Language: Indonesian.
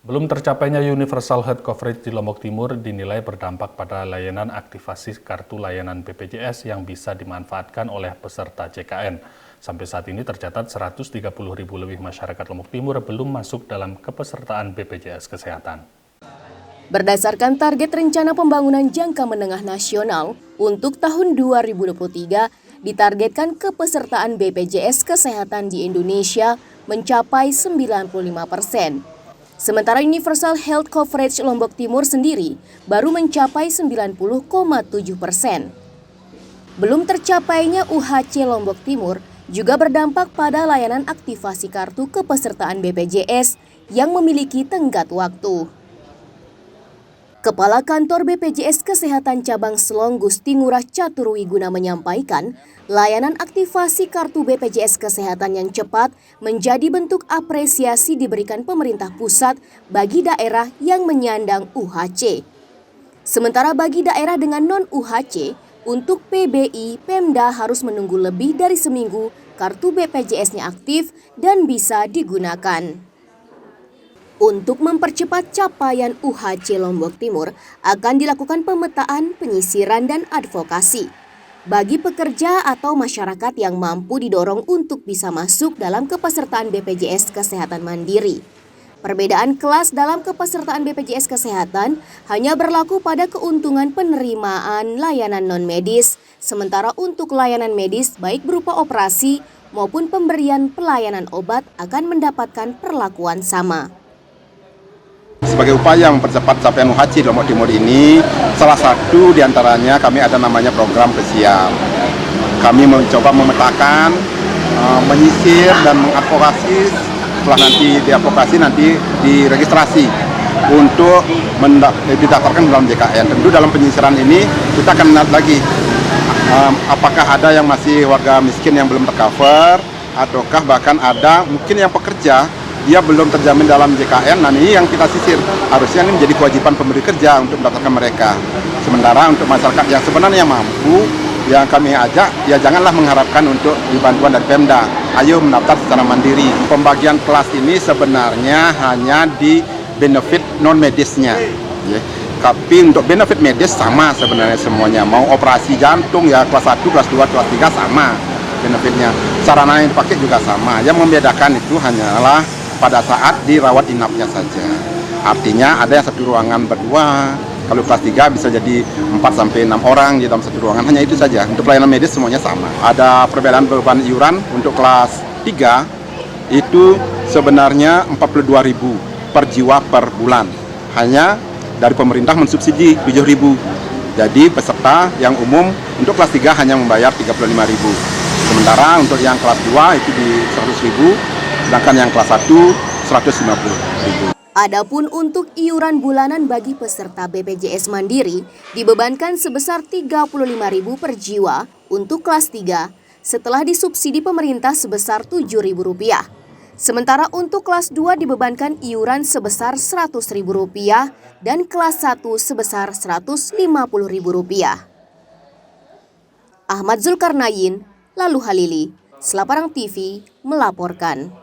Belum tercapainya universal health coverage di Lombok Timur dinilai berdampak pada layanan aktivasi kartu layanan BPJS yang bisa dimanfaatkan oleh peserta JKN. Sampai saat ini tercatat 130.000 lebih masyarakat Lombok Timur belum masuk dalam kepesertaan BPJS Kesehatan. Berdasarkan target Rencana Pembangunan Jangka Menengah Nasional untuk tahun 2023, ditargetkan kepesertaan BPJS Kesehatan di Indonesia mencapai 95%. Sementara Universal Health Coverage Lombok Timur sendiri baru mencapai 90,7%. Belum tercapainya UHC Lombok Timur juga berdampak pada layanan aktivasi kartu kepesertaan BPJS yang memiliki tenggat waktu. Kepala Kantor BPJS Kesehatan Cabang Selong Gusti Ngurah Caturwiguna menyampaikan, layanan aktivasi kartu BPJS Kesehatan yang cepat menjadi bentuk apresiasi diberikan pemerintah pusat bagi daerah yang menyandang UHC. Sementara bagi daerah dengan non-UHC, untuk PBI, Pemda harus menunggu lebih dari seminggu kartu BPJS-nya aktif dan bisa digunakan. Untuk mempercepat capaian UHC Lombok Timur, akan dilakukan pemetaan, penyisiran, dan advokasi. Bagi pekerja atau masyarakat yang mampu didorong untuk bisa masuk dalam kepesertaan BPJS Kesehatan Mandiri. Perbedaan kelas dalam kepesertaan BPJS Kesehatan hanya berlaku pada keuntungan penerimaan layanan non-medis, sementara untuk layanan medis baik berupa operasi maupun pemberian pelayanan obat akan mendapatkan perlakuan sama. Sebagai upaya mempercepat capaian UHC di Lombok Timur ini, salah satu diantaranya kami ada namanya program spesial. Kami mencoba memetakan, menyisir dan mengadvokasi, setelah nanti diadvokasi nanti diregistrasi untuk didaftarkan dalam JKN. Tentu dalam penyisiran ini kita akan lihat lagi apakah ada yang masih warga miskin yang belum tercover, ataukah bahkan ada mungkin yang pekerja dia belum terjamin dalam JKN. Nah, ini yang kita sisir. Harusnya ini menjadi kewajiban pemberi kerja untuk mendaftarkan mereka. Sementara untuk masyarakat yang sebenarnya mampu, yang kami ajak, ya janganlah mengharapkan untuk dibantuan dari Pemda. Ayo mendaftar secara mandiri. Pembagian kelas ini sebenarnya hanya di benefit non-medisnya. Ya. Tapi untuk benefit medis sama sebenarnya semuanya. Mau operasi jantung ya kelas 1, kelas 2, kelas 3 sama benefitnya. Sarana yang dipakai juga sama. Yang membedakan itu hanyalah pada saat dirawat inapnya saja. Artinya ada yang satu ruangan berdua, kalau kelas 3 bisa jadi 4-6 orang di dalam satu ruangan, hanya itu saja. Untuk pelayanan medis semuanya sama. Ada perbedaan beban iuran untuk kelas 3 itu sebenarnya 42.000 per jiwa per bulan. Hanya dari pemerintah mensubsidi 7.000. Jadi peserta yang umum untuk kelas 3 hanya membayar 35.000. Sementara untuk yang kelas 2 itu di 100.000, sedangkan yang kelas 1 150.000. Adapun untuk iuran bulanan bagi peserta BPJS Mandiri dibebankan sebesar 35.000 per jiwa untuk kelas 3 setelah disubsidi pemerintah sebesar Rp7.000. Sementara untuk kelas 2 dibebankan iuran sebesar Rp100.000 dan kelas 1 sebesar Rp150.000. Ahmad Zulkarnain, Lalu Halili, Selaparang TV melaporkan.